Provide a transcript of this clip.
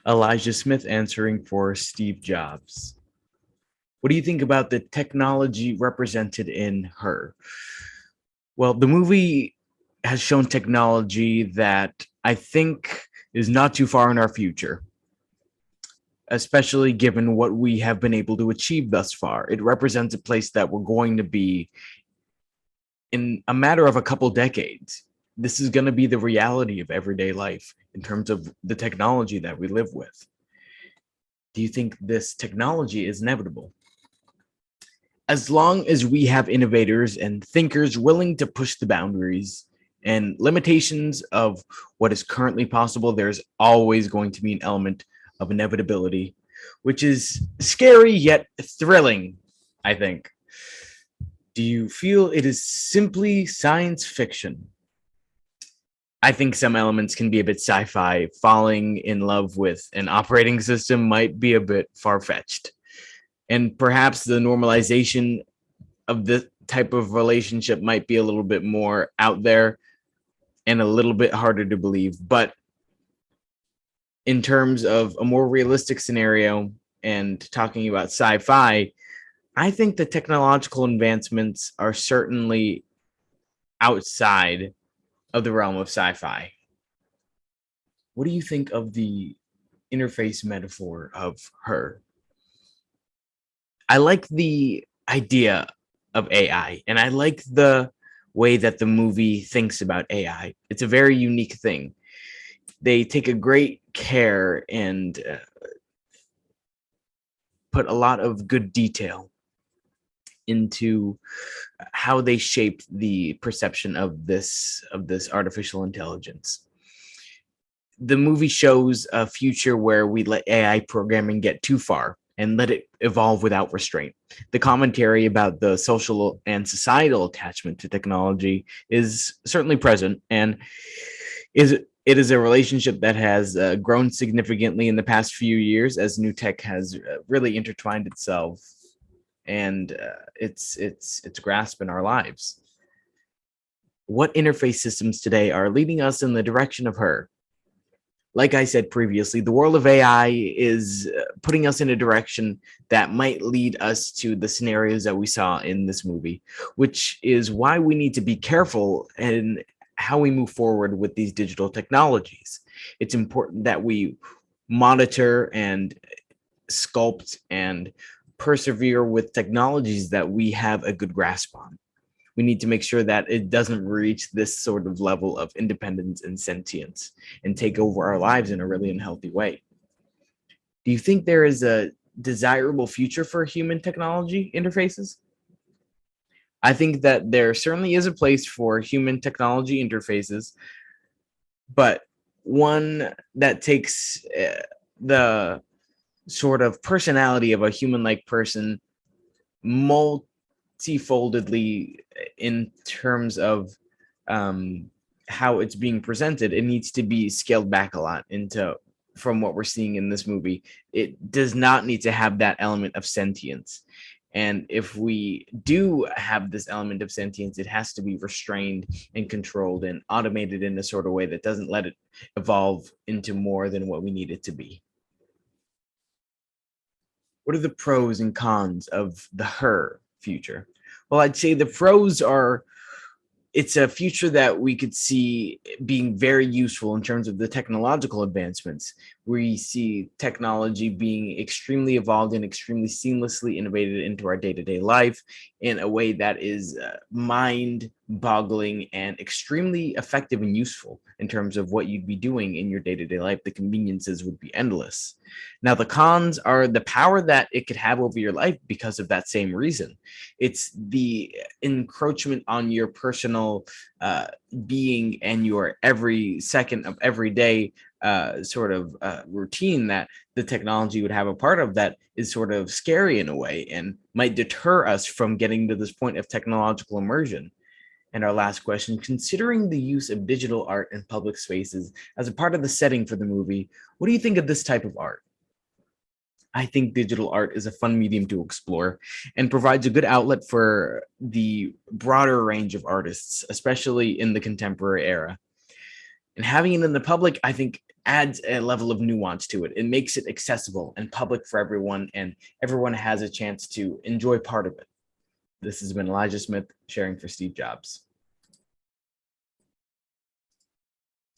Elijah Smith answering for Steve Jobs. What do you think about the technology represented in Her? Well, the movie has shown technology that I think is not too far in our future, especially given what we have been able to achieve thus far. It represents a place that we're going to be in a matter of a couple decades. This is going to be the reality of everyday life in terms of the technology that we live with. Do you think this technology is inevitable? As long as we have innovators and thinkers willing to push the boundaries and limitations of what is currently possible, there's always going to be an element of inevitability, which is scary yet thrilling, I think. Do you feel it is simply science fiction? I think some elements can be a bit sci fi. Falling in love with an operating system might be a bit far fetched. And perhaps the normalization of this type of relationship might be a little bit more out there and a little bit harder to believe. But in terms of a more realistic scenario and talking about sci fi, I think the technological advancements are certainly outside of the realm of sci fi. What do you think of the interface metaphor of Her? I like the idea of AI, and I like the way that the movie thinks about AI. It's a very unique thing. They take a great care and put a lot of good detail into how they shaped the perception of this artificial intelligence. The movie shows a future where we let AI programming get too far and let it evolve without restraint. The commentary about the social and societal attachment to technology is certainly present, and is it is a relationship that has grown significantly in the past few years as new tech has really intertwined itself and its grasp in our lives. What interface systems today are leading us in the direction of Her? Like I said previously, the world of AI is putting us in a direction that might lead us to the scenarios that we saw in this movie, which is why we need to be careful in how we move forward with these digital technologies. It's important that we monitor and sculpt and persevere with technologies that we have a good grasp on. We need to make sure that it doesn't reach this sort of level of independence and sentience and take over our lives in a really unhealthy way. Do you think there is a desirable future for human technology interfaces? I think that there certainly is a place for human technology interfaces, but one that takes the sort of personality of a human like person multifoldedly in terms of um, how it's being presented. It needs to be scaled back a lot into from what we're seeing in this movie. It does not need to have that element of sentience. And if we do have this element of sentience, it has to be restrained and controlled and automated in a sort of way that doesn't let it evolve into more than what we need it to be. What are the pros and cons of the Her future? Well, I'd say the pros are it's a future that we could see being very useful in terms of the technological advancements. We see technology being extremely evolved and extremely seamlessly integrated into our day-to-day life in a way that is mind-boggling and extremely effective and useful in terms of what you'd be doing in your day-to-day life. The conveniences would be endless. Now, the cons are the power that it could have over your life because of that same reason. It's the encroachment on your personal being and your every second of every day routine that the technology would have a part of that is sort of scary in a way and might deter us from getting to this point of technological immersion. And our last question, considering the use of digital art in public spaces as a part of the setting for the movie, what do you think of this type of art? I think digital art is a fun medium to explore and provides a good outlet for the broader range of artists, especially in the contemporary era. And having it in the public, I think, adds a level of nuance to it. It makes it accessible and public for everyone, and everyone has a chance to enjoy part of it. This has been Elijah Smith sharing for Steve Jobs.